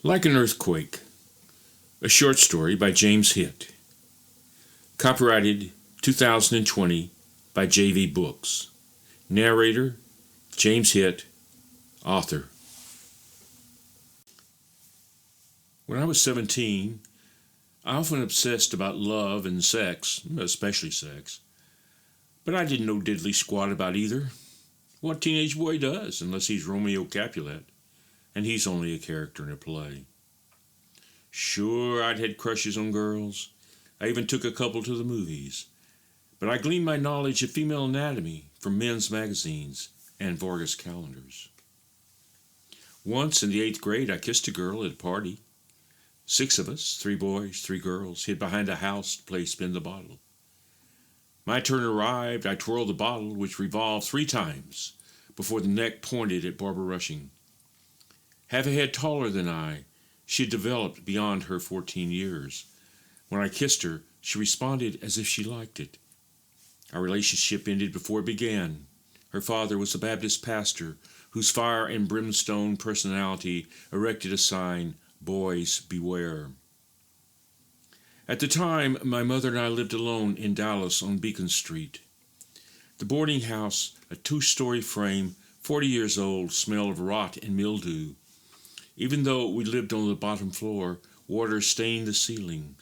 Like an Earthquake, a short story by James Hitt. Copyrighted 2020 by JV Books. Narrator, James Hitt, author. When I was 17, I often obsessed about love and sex, especially sex. But I didn't know diddly squat about either. What teenage boy does, unless he's Romeo Capulet, and he's only a character in a play. Sure, I'd had crushes on girls. I even took a couple to the movies. But I gleaned my knowledge of female anatomy from men's magazines and Vargas calendars. Once in the 8th grade, I kissed a girl at a party. 6 of us, 3 boys, 3 girls, hid behind a house to play spin the bottle. My turn arrived, I twirled the bottle, which revolved 3 times before the neck pointed at Barbara Rushing. Half a head taller than I, she had developed beyond her 14 years. When I kissed her, she responded as if she liked it. Our relationship ended before it began. Her father was a Baptist pastor whose fire and brimstone personality erected a sign, "Boys Beware." At the time, my mother and I lived alone in Dallas on Beacon Street. The boarding house, a 2-story frame, 40 years old, smelled of rot and mildew. Even though we lived on the bottom floor, water stained the ceiling.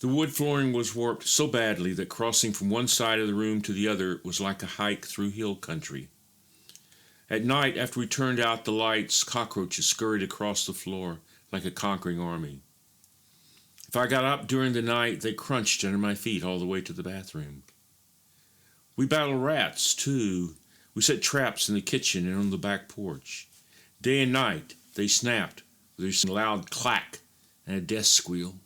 The wood flooring was warped so badly that crossing from one side of the room to the other was like a hike through hill country. At night, after we turned out the lights, cockroaches scurried across the floor like a conquering army. If I got up during the night, they crunched under my feet all the way to the bathroom. We battled rats, too. We set traps in the kitchen and on the back porch. Day and night, they snapped with a loud clack and a death squeal.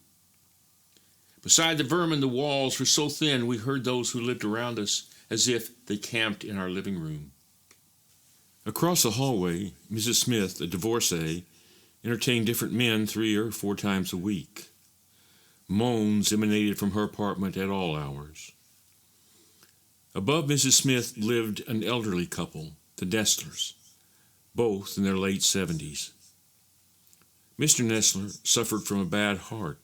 Beside the vermin, the walls were so thin we heard those who lived around us as if they camped in our living room. Across the hallway, Mrs. Smith, a divorcee, entertained different men 3 or 4 times a week. Moans emanated from her apartment at all hours. Above Mrs. Smith lived an elderly couple, the Nestlers, both in their late 70s. Mr. Nestler suffered from a bad heart,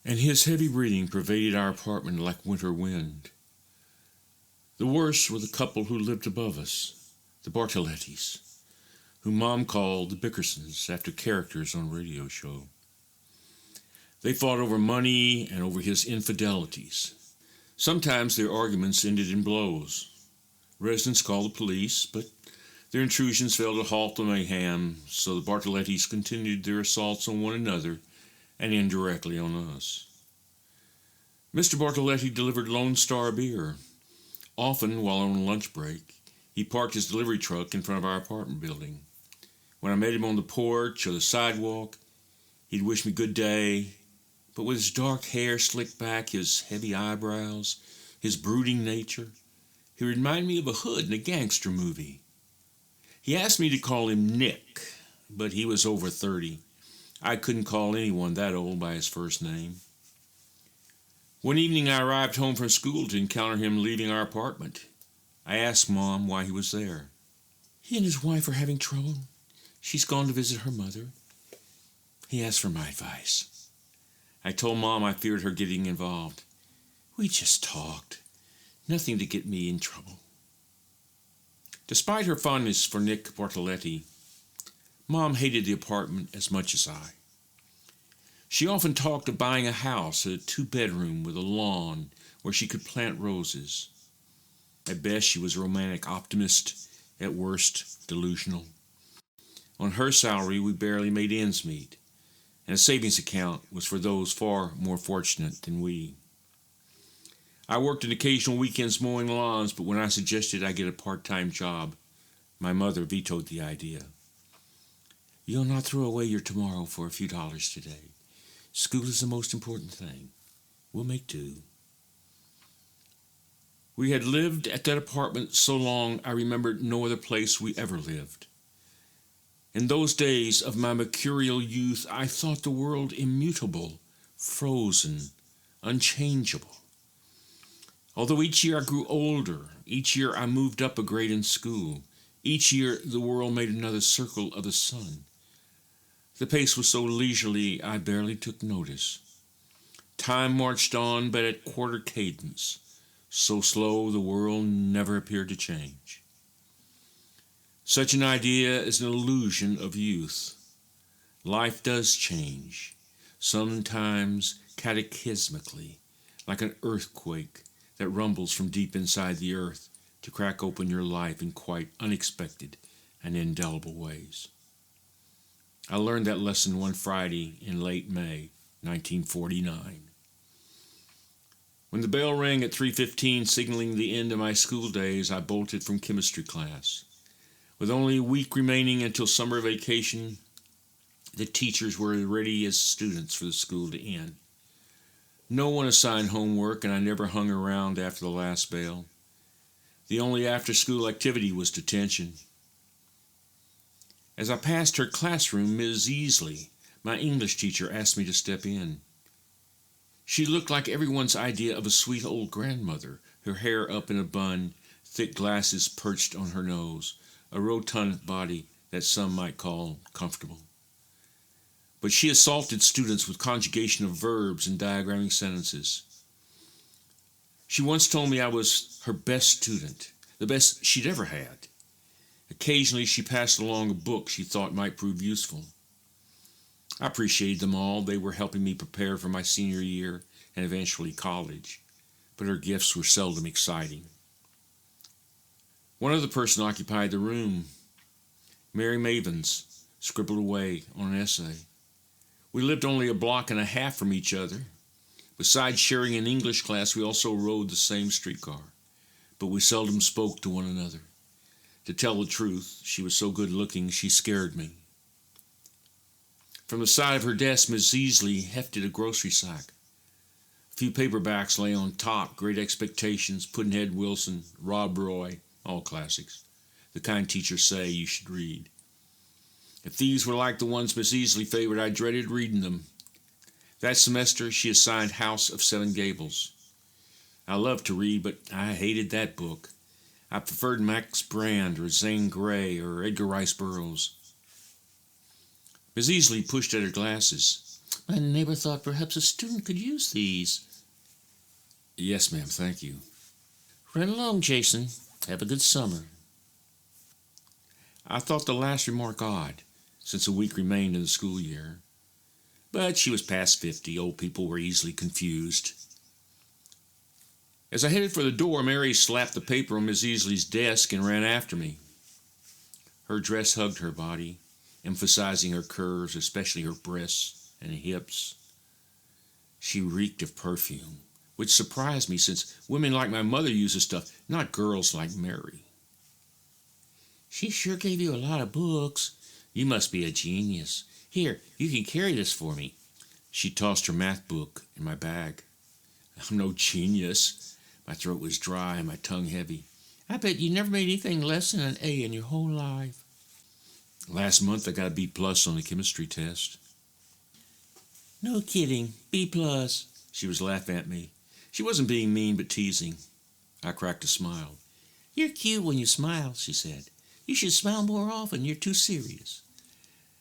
and his heavy breathing pervaded our apartment like winter wind. The worst were the couple who lived above us, the Bartolettis, whom Mom called the Bickersons after characters on a radio show. They fought over money and over his infidelities. Sometimes their arguments ended in blows. Residents called the police, but their intrusions failed to halt the mayhem, so the Bartolettis continued their assaults on one another and indirectly on us. Mr. Bartoletti delivered Lone Star beer. Often, while on lunch break, he parked his delivery truck in front of our apartment building. When I met him on the porch or the sidewalk, he'd wish me good day, but with his dark hair slicked back, his heavy eyebrows, his brooding nature, he reminded me of a hood in a gangster movie. He asked me to call him Nick, but he was over 30. I couldn't call anyone that old by his first name. One evening I arrived home from school to encounter him leaving our apartment. I asked Mom why he was there. "He and his wife are having trouble. She's gone to visit her mother." He asked for my advice. I told Mom I feared her getting involved. "We just talked. Nothing to get me in trouble." Despite her fondness for Nick Bartoletti, Mom hated the apartment as much as I. She often talked of buying a house, a 2-bedroom with a lawn where she could plant roses. At best, she was a romantic optimist, at worst, delusional. On her salary, we barely made ends meet, and a savings account was for those far more fortunate than we. I worked an occasional weekends mowing lawns, but when I suggested I get a part-time job, my mother vetoed the idea. "You'll not throw away your tomorrow for a few dollars today. School is the most important thing. We'll make do." We had lived at that apartment so long I remembered no other place we ever lived. In those days of my mercurial youth, I thought the world immutable, frozen, unchangeable. Although each year I grew older, each year I moved up a grade in school, each year the world made another circle of the sun. The pace was so leisurely I barely took notice. Time marched on, but at quarter cadence, so slow the world never appeared to change. Such an idea is an illusion of youth. Life does change, sometimes cataclysmically, like an earthquake that rumbles from deep inside the earth to crack open your life in quite unexpected and indelible ways. I learned that lesson one Friday in late May, 1949. When the bell rang at 3:15, signaling the end of my school days, I bolted from chemistry class. With only a week remaining until summer vacation, the teachers were ready as students for the school to end. No one assigned homework, and I never hung around after the last bell. The only after-school activity was detention. As I passed her classroom, Ms. Easley, my English teacher, asked me to step in. She looked like everyone's idea of a sweet old grandmother, her hair up in a bun, thick glasses perched on her nose, a rotund body that some might call comfortable. But she assaulted students with conjugation of verbs and diagramming sentences. She once told me I was her best student, the best she'd ever had. Occasionally she passed along a book she thought might prove useful. I appreciated them all. They were helping me prepare for my senior year and eventually college, but her gifts were seldom exciting. One other person occupied the room. Mary Mavens scribbled away on an essay. We lived only a block and a half from each other. Besides sharing an English class, we also rode the same streetcar, but we seldom spoke to one another. To tell the truth, she was so good-looking she scared me. From the side of her desk, Miss Easley hefted a grocery sack. A few paperbacks lay on top: Great Expectations, Pudd'nhead Wilson, Rob Roy, all classics, the kind teachers say you should read. If these were like the ones Miss Easley favored, I dreaded reading them. That semester, she assigned House of Seven Gables. I loved to read, but I hated that book. I preferred Max Brand or Zane Grey or Edgar Rice Burroughs. Miss Easley pushed at her glasses. My neighbor thought perhaps a student could use these. Yes, ma'am, thank you. Run along, Jason. Have a good summer. I thought the last remark odd, since a week remained in the school year. But she was past 50. Old people were easily confused. As I headed for the door, Mary slapped the paper on Miss Easley's desk and ran after me. Her dress hugged her body, emphasizing her curves, especially her breasts and hips. She reeked of perfume, which surprised me since women like my mother use the stuff, not girls like Mary. She sure gave you a lot of books. You must be a genius. Here, you can carry this for me. She tossed her math book in my bag. I'm no genius. My throat was dry and my tongue heavy. I bet you never made anything less than an A in your whole life. Last month I got a B+ on the chemistry test. No kidding, B+. She was laughing at me. She wasn't being mean but teasing. I cracked a smile. You're cute when you smile, she said. You should smile more often. You're too serious.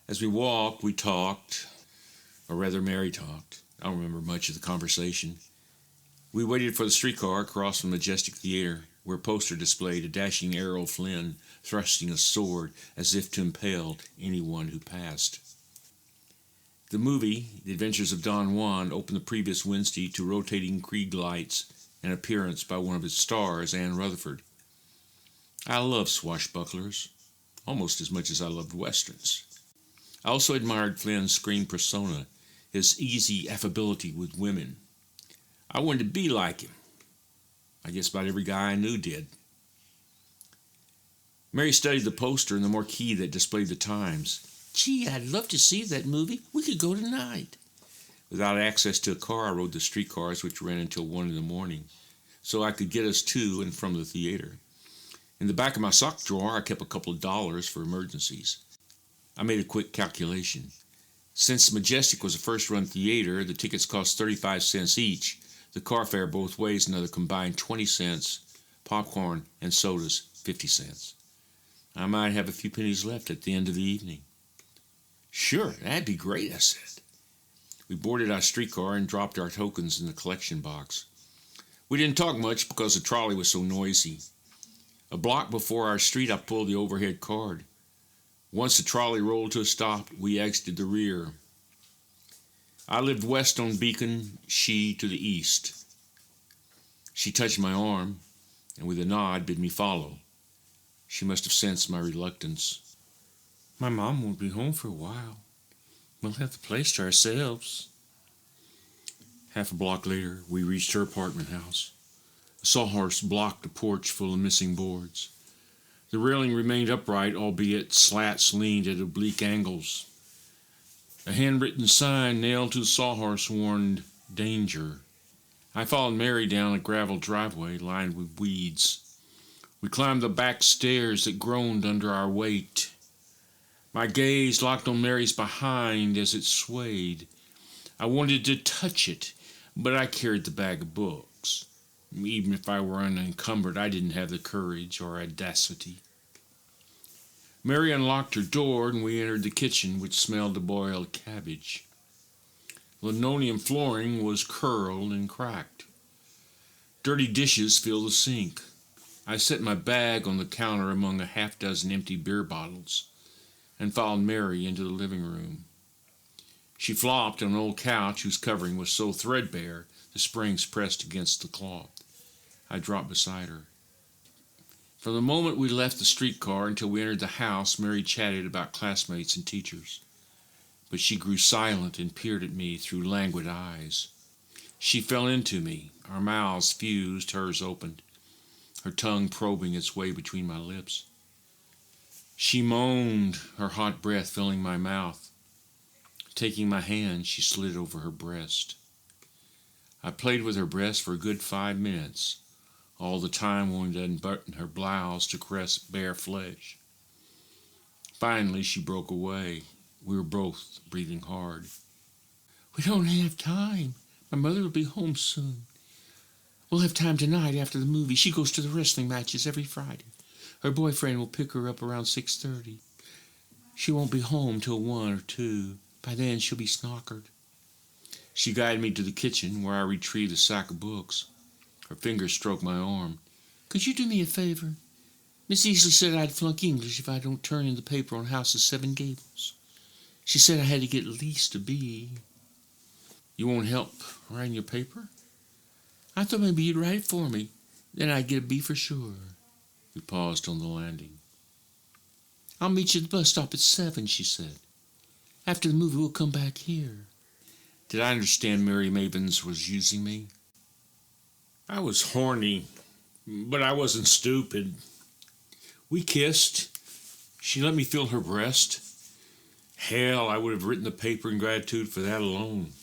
As we walked, we talked, or rather Mary talked. I don't remember much of the conversation. We waited for the streetcar across from Majestic Theater, where a poster displayed a dashing Errol Flynn thrusting a sword as if to impale anyone who passed. The movie, The Adventures of Don Juan, opened the previous Wednesday to rotating Krieg lights and appearance by one of its stars, Anne Rutherford. I love swashbucklers, almost as much as I loved westerns. I also admired Flynn's screen persona, his easy affability with women. I wanted to be like him. I guess about every guy I knew did. Mary studied the poster and the marquee that displayed the times. Gee, I'd love to see that movie. We could go tonight. Without access to a car, I rode the streetcars, which ran until 1 in the morning, so I could get us to and from the theater. In the back of my sock drawer, I kept a couple of dollars for emergencies. I made a quick calculation. Since Majestic was a first-run theater, the tickets cost 35 cents each. The car fare both ways, another combined 20 cents, popcorn and sodas 50 cents. I might have a few pennies left at the end of the evening. Sure, that'd be great, I said. We boarded our streetcar and dropped our tokens in the collection box. We didn't talk much because the trolley was so noisy. A block before our street, I pulled the overhead card. Once the trolley rolled to a stop, we exited the rear. I lived west on Beacon, she to the east. She touched my arm, and with a nod bid me follow. She must have sensed my reluctance. My mom won't be home for a while. We'll have the place to ourselves. Half a block later, we reached her apartment house. A sawhorse blocked the porch full of missing boards. The railing remained upright, albeit slats leaned at oblique angles. A handwritten sign nailed to the sawhorse warned, "Danger." I followed Mary down a gravel driveway lined with weeds. We climbed the back stairs that groaned under our weight. My gaze locked on Mary's behind as it swayed. I wanted to touch it, but I carried the bag of books. Even if I were unencumbered, I didn't have the courage or audacity. Mary unlocked her door, and we entered the kitchen, which smelled of boiled cabbage. Linoleum flooring was curled and cracked. Dirty dishes filled the sink. I set my bag on the counter among a half-dozen empty beer bottles and followed Mary into the living room. She flopped on an old couch whose covering was so threadbare the springs pressed against the cloth. I dropped beside her. From the moment we left the streetcar until we entered the house, Mary chatted about classmates and teachers. But she grew silent and peered at me through languid eyes. She fell into me. Our mouths fused, hers opened, her tongue probing its way between my lips. She moaned, her hot breath filling my mouth. Taking my hand, she slid over her breast. I played with her breast for a good 5 minutes, all the time wanting to unbutton her blouse to caress bare flesh. Finally, she broke away. We were both breathing hard. We don't have time. My mother will be home soon. We'll have time tonight after the movie. She goes to the wrestling matches every Friday. Her boyfriend will pick her up around 6:30. She won't be home till 1 or 2. By then, she'll be snockered. She guided me to the kitchen, where I retrieved a sack of books. Her fingers stroked my arm. Could you do me a favor? Miss Easley said I'd flunk English if I don't turn in the paper on House of Seven Gables. She said I had to get at least a B. You won't help writing your paper? I thought maybe you'd write it for me. Then I'd get a B for sure. We paused on the landing. I'll meet you at the bus stop at 7, she said. After the movie, we'll come back here. Did I understand Mary Mavens was using me? I was horny, but I wasn't stupid. We kissed. She let me feel her breast. Hell, I would have written the paper in gratitude for that alone.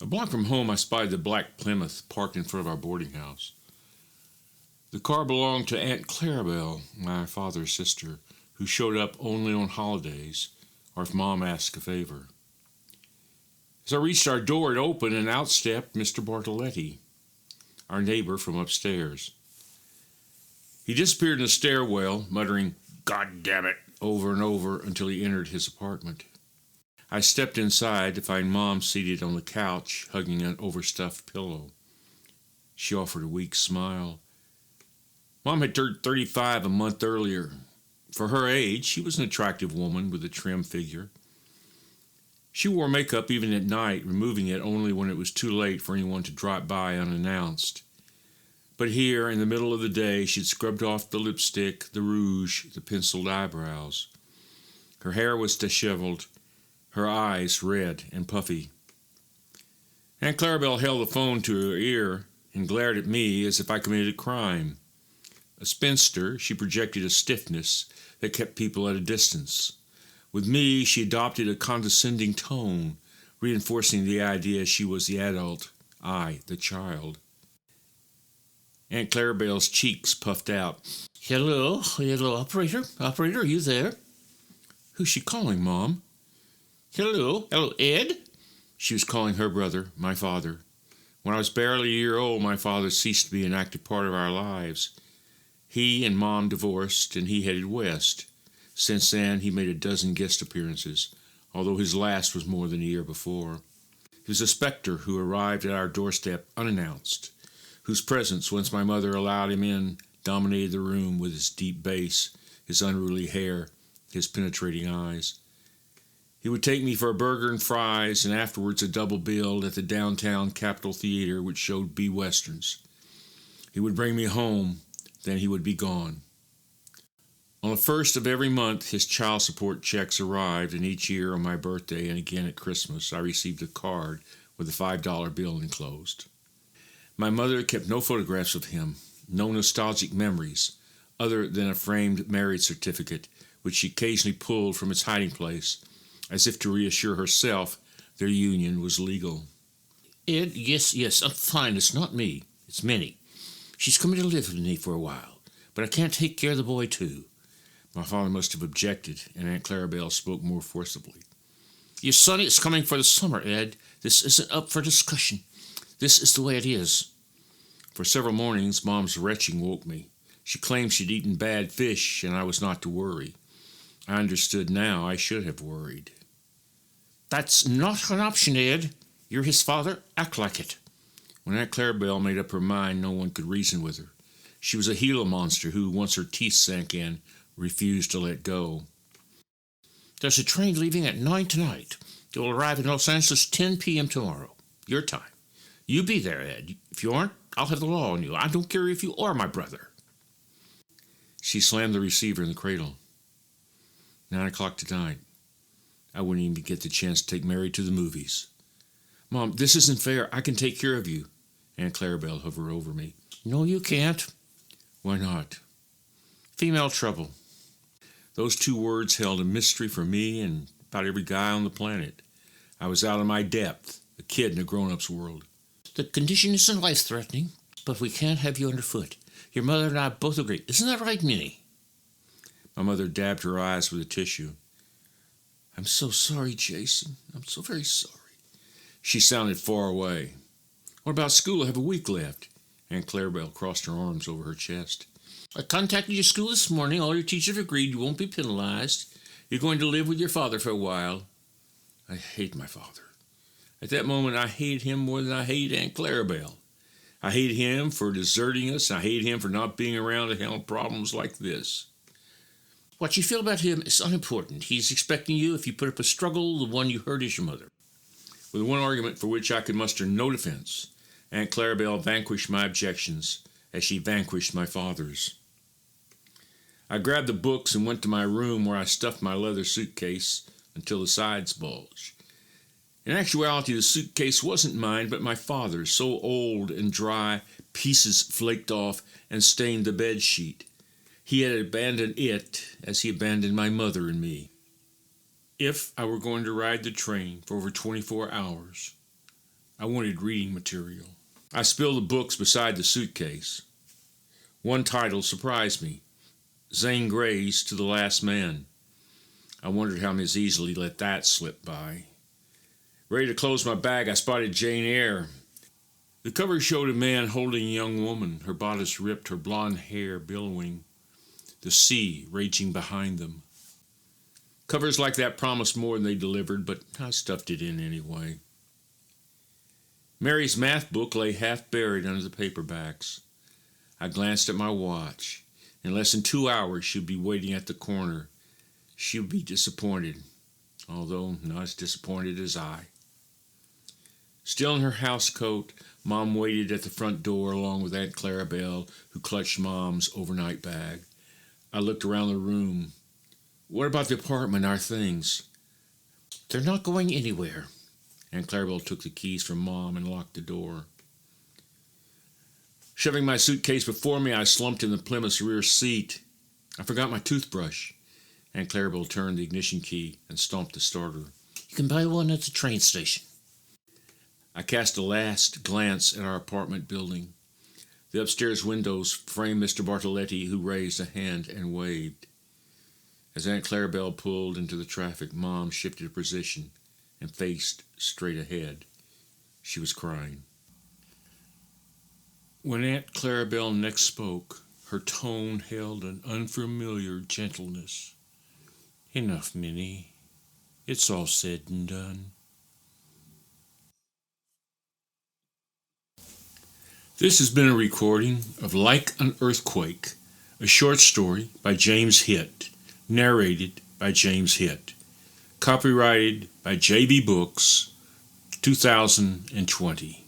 A block from home, I spied the black Plymouth parked in front of our boarding house. The car belonged to Aunt Clarabelle, my father's sister, who showed up only on holidays or if Mom asked a favor. As I reached our door, it opened, and out stepped Mr. Bartoletti, our neighbor from upstairs. He disappeared in the stairwell, muttering, "God damn it," over and over until he entered his apartment. I stepped inside to find Mom seated on the couch, hugging an overstuffed pillow. She offered a weak smile. Mom had turned 35 a month earlier. For her age, she was an attractive woman with a trim figure. She wore makeup even at night, removing it only when it was too late for anyone to drop by unannounced. But here, in the middle of the day, she'd scrubbed off the lipstick, the rouge, the penciled eyebrows. Her hair was disheveled, her eyes red and puffy. Aunt Clarabelle held the phone to her ear and glared at me as if I committed a crime. A spinster, she projected a stiffness that kept people at a distance. With me, she adopted a condescending tone, reinforcing the idea she was the adult, I the child. Aunt Clarabelle's cheeks puffed out. Hello, operator. Operator, are you there? Who's she calling, Mom? Hello, Ed? She was calling her brother, my father. When I was barely a year old, my father ceased to be an active part of our lives. He and Mom divorced, and he headed west. Since then, he made a dozen guest appearances, although his last was more than a year before. He was a specter who arrived at our doorstep unannounced, whose presence, once my mother allowed him in, dominated the room with his deep bass, his unruly hair, his penetrating eyes. He would take me for a burger and fries, and afterwards a double bill at the downtown Capitol Theater, which showed B westerns. He would bring me home, then he would be gone. On the first of every month, his child support checks arrived, and each year on my birthday and again at Christmas, I received a card with a $5 bill enclosed. My mother kept no photographs of him, no nostalgic memories, other than a framed marriage certificate, which she occasionally pulled from its hiding place, as if to reassure herself their union was legal. Ed, yes, I'm fine. It's not me. It's Minnie. She's coming to live with me for a while, but I can't take care of the boy, too. My father must have objected, and Aunt Clarabelle spoke more forcibly. Your son is coming for the summer, Ed. This isn't up for discussion. This is the way it is. For several mornings, Mom's retching woke me. She claimed she'd eaten bad fish, and I was not to worry. I understood now I should have worried. That's not an option, Ed. You're his father. Act like it. When Aunt Clarabelle made up her mind, no one could reason with her. She was a Gila monster who, once her teeth sank in, refused to let go. There's a train leaving at 9 tonight. It will arrive in Los Angeles 10 p.m. tomorrow. Your time. You be there, Ed. If you aren't, I'll have the law on you. I don't care if you are my brother. She slammed the receiver in the cradle. 9 o'clock tonight. I wouldn't even get the chance to take Mary to the movies. Mom, this isn't fair. I can take care of you. Aunt Clarabelle hovered over me. No, you can't. Why not? Female trouble. Those two words held a mystery for me and about every guy on the planet. I was out of my depth, a kid in a grown-up's world. The condition isn't life-threatening, but we can't have you underfoot. Your mother and I both agree. Isn't that right, Minnie? My mother dabbed her eyes with a tissue. I'm so sorry, Jason. I'm so very sorry. She sounded far away. What about school? I have a week left. Aunt Clarabelle crossed her arms over her chest. I contacted your school this morning. All your teachers have agreed you won't be penalized. You're going to live with your father for a while. I hate my father. At that moment, I hated him more than I hated Aunt Clarabelle. I hated him for deserting us. I hated him for not being around to handle problems like this. What you feel about him is unimportant. He's expecting you. If you put up a struggle, the one you hurt is your mother. With one argument for which I could muster no defense, Aunt Clarabelle vanquished my objections as she vanquished my father's. I grabbed the books and went to my room where I stuffed my leather suitcase until the sides bulged. In actuality, the suitcase wasn't mine, but my father's, so old and dry, pieces flaked off and stained the bed sheet. He had abandoned it as he abandoned my mother and me. If I were going to ride the train for over 24 hours, I wanted reading material. I spilled the books beside the suitcase. One title surprised me, Zane Grey's To the Last Man. I wondered how Miss Easily let that slip by. Ready to close my bag, I spotted Jane Eyre. The cover showed a man holding a young woman, her bodice ripped, her blonde hair billowing, the sea raging behind them. Covers like that promised more than they delivered, but I stuffed it in anyway. Mary's math book lay half buried under the paperbacks. I glanced at my watch. In less than 2 hours, she'd be waiting at the corner. She would be disappointed, although not as disappointed as I. Still in her house coat, Mom waited at the front door along with Aunt Clarabelle, who clutched Mom's overnight bag. I looked around the room. What about the apartment, our things? They're not going anywhere. Aunt Clarabelle took the keys from Mom and locked the door. Shoving my suitcase before me, I slumped in the Plymouth's rear seat. I forgot my toothbrush. Aunt Clarabelle turned the ignition key and stomped the starter. You can buy one at the train station. I cast a last glance at our apartment building. The upstairs windows framed Mr. Bartoletti, who raised a hand and waved. As Aunt Clarabelle pulled into the traffic, Mom shifted position and faced straight ahead. She was crying. When Aunt Clarabelle next spoke, her tone held an unfamiliar gentleness. Enough, Minnie. it's all said and done. This has been a recording of Like an Earthquake, a short story by James Hitt, narrated by James Hitt. Copyrighted by JB Books, 2020.